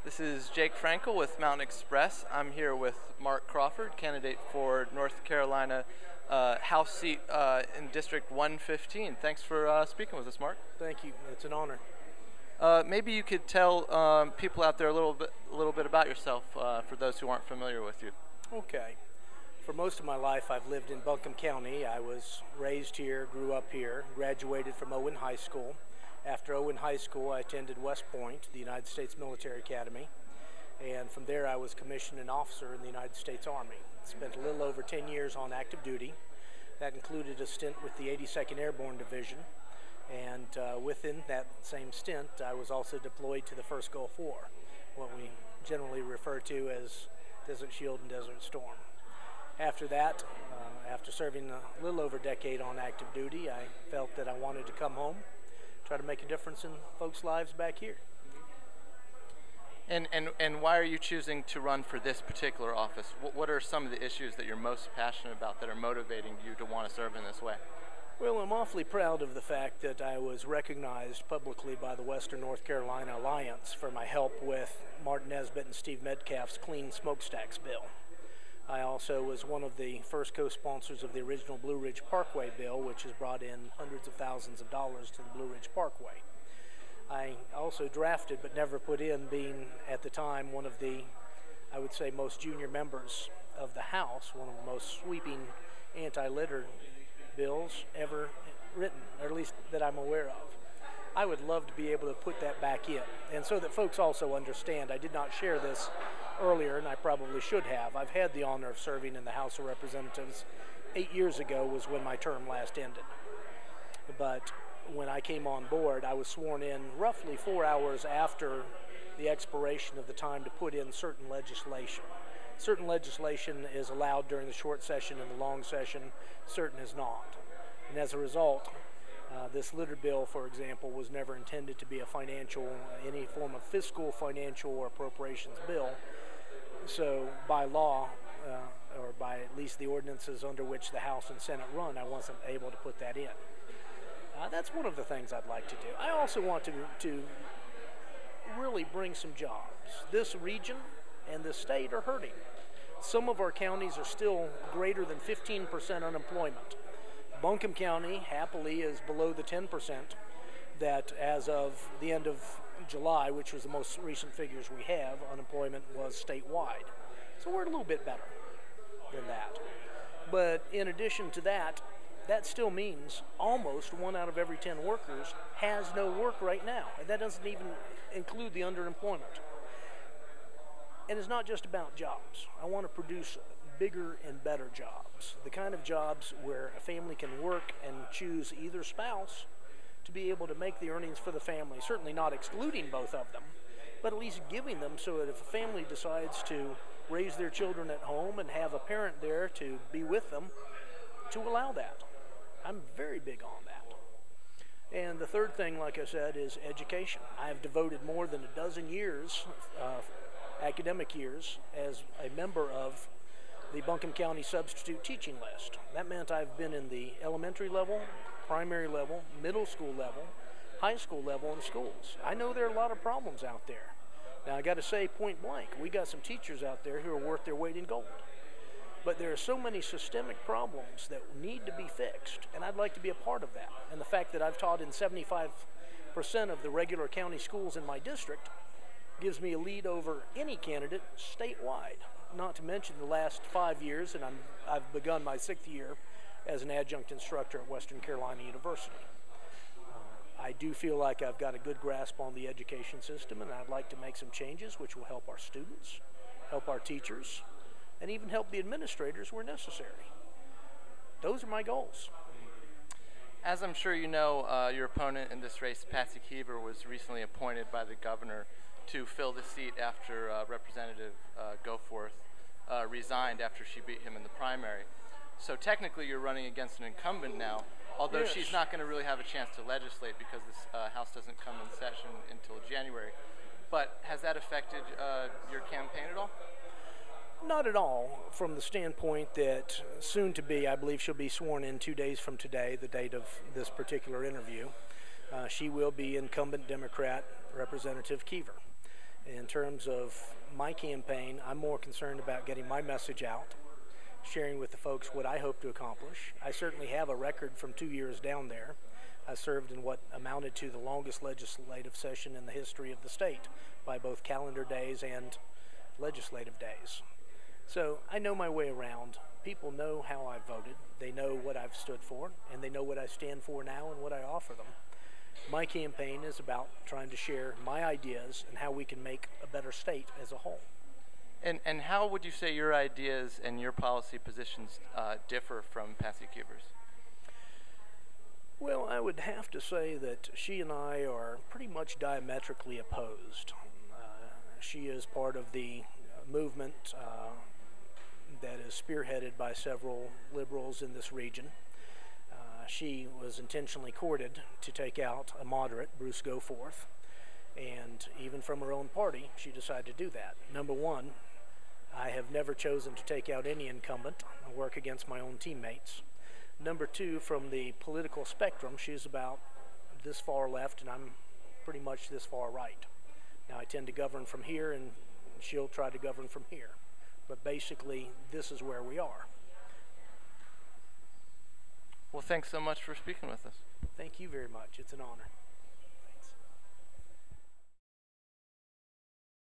This is Jake Frankel with Mountain Express. I'm here with Mark Crawford, candidate for North Carolina House seat in District 115. Thanks for speaking with us, Mark. Thank you. It's an honor. Maybe you could tell people out there a little bit about yourself for those who aren't familiar with you. Okay. For most of my life, I've lived in Buncombe County. I was raised here, grew up here, graduated from Owen High School. After Owen High School, I attended West Point, the United States Military Academy, and from there I was commissioned an officer in the United States Army. Spent a little over 10 years on active duty. That included a stint with the 82nd Airborne Division, and within that same stint, I was also deployed to the First Gulf War, what we generally refer to as Desert Shield and Desert Storm. After that, after serving a little over a decade on active duty, I felt that I wanted to come home, try to make a difference in folks' lives back here. And why are you choosing to run for this particular office? What are some of the issues that you're most passionate about that are motivating you to want to serve in this way? Well, I'm awfully proud of the fact that I was recognized publicly by the Western North Carolina Alliance for my help with Martin Nesbitt and Steve Metcalf's Clean Smokestacks bill. I also was one of the first co-sponsors of the original Blue Ridge Parkway bill, which has brought in hundreds of thousands of dollars to the Blue Ridge Parkway. I also drafted but never put in, being at the time one of the, I would say, most junior members of the House, one of the most sweeping anti-litter bills ever written, or at least that I'm aware of. I would love to be able to put that back in, and so that folks also understand, I did not share this earlier, and I probably should have. I've had the honor of serving in the House of Representatives. 8 years ago was when my term last ended. But when I came on board, I was sworn in roughly 4 hours after the expiration of the time to put in certain legislation. Certain legislation is allowed during the short session and the long session, certain is not. And as a result, this litter bill, for example, was never intended to be a financial, any form of fiscal, financial, or appropriations bill. So by law, or by at least the ordinances under which the House and Senate run, I wasn't able to put that in. That's one of the things I'd like to do. I also want to really bring some jobs. This region and the state are hurting. Some of our counties are still greater than 15% unemployment. Buncombe County, happily, is below the 10% that as of the end of July, which was the most recent figures we have, unemployment was statewide. So we're a little bit better than that. But in addition to that, that still means almost 1 out of every 10 workers has no work right now. And that doesn't even include the underemployment. And it's not just about jobs. I want to produce bigger and better jobs. The kind of jobs where a family can work and choose either spouse to be able to make the earnings for the family, certainly not excluding both of them, but at least giving them so that if a family decides to raise their children at home and have a parent there to be with them, to allow that. I'm very big on that. And the third thing, like I said, is education. I've devoted more than a dozen years, academic years, as a member of the Buncombe County Substitute Teaching List. That meant I've been in the elementary level, primary level, middle school level, high school level, and schools. I know there are a lot of problems out there. Now I got to say point blank, we got some teachers out there who are worth their weight in gold. But there are so many systemic problems that need to be fixed, and I'd like to be a part of that. And the fact that I've taught in 75% of the regular county schools in my district gives me a lead over any candidate statewide. Not to mention the last 5 years, and I've begun my 6th year as an adjunct instructor at Western Carolina University. I do feel like I've got a good grasp on the education system, and I'd like to make some changes which will help our students, help our teachers, and even help the administrators where necessary. Those are my goals. As I'm sure you know, your opponent in this race, Patsy Keever, was recently appointed by the governor to fill the seat after Representative Goforth resigned after she beat him in the primary. So technically you're running against an incumbent now, although yes. She's not going to really have a chance to legislate because this House doesn't come in session until January. But has that affected your campaign at all? Not at all, from the standpoint that soon to be, I believe she'll be sworn in 2 days from today, the date of this particular interview. She will be incumbent Democrat Representative Keever. In terms of my campaign, I'm more concerned about getting my message out, sharing with the folks what I hope to accomplish. I certainly have a record from 2 years down there. I served in what amounted to the longest legislative session in the history of the state by both calendar days and legislative days. So I know my way around. People know how I voted. They know what I've stood for, and they know what I stand for now and what I offer them. My campaign is about trying to share my ideas and how we can make a better state as a whole. And how would you say your ideas and your policy positions differ from Patsy Keever's? Well, I would have to say that she and I are pretty much diametrically opposed. She is part of the movement that is spearheaded by several liberals in this region. She was intentionally courted to take out a moderate, Bruce Goforth, and even from her own party, she decided to do that. Number one, I have never chosen to take out any incumbent and work against my own teammates. Number two, from the political spectrum, she's about this far left, and I'm pretty much this far right. Now, I tend to govern from here, and she'll try to govern from here. But basically, this is where we are. Well, thanks so much for speaking with us. Thank you very much. It's an honor.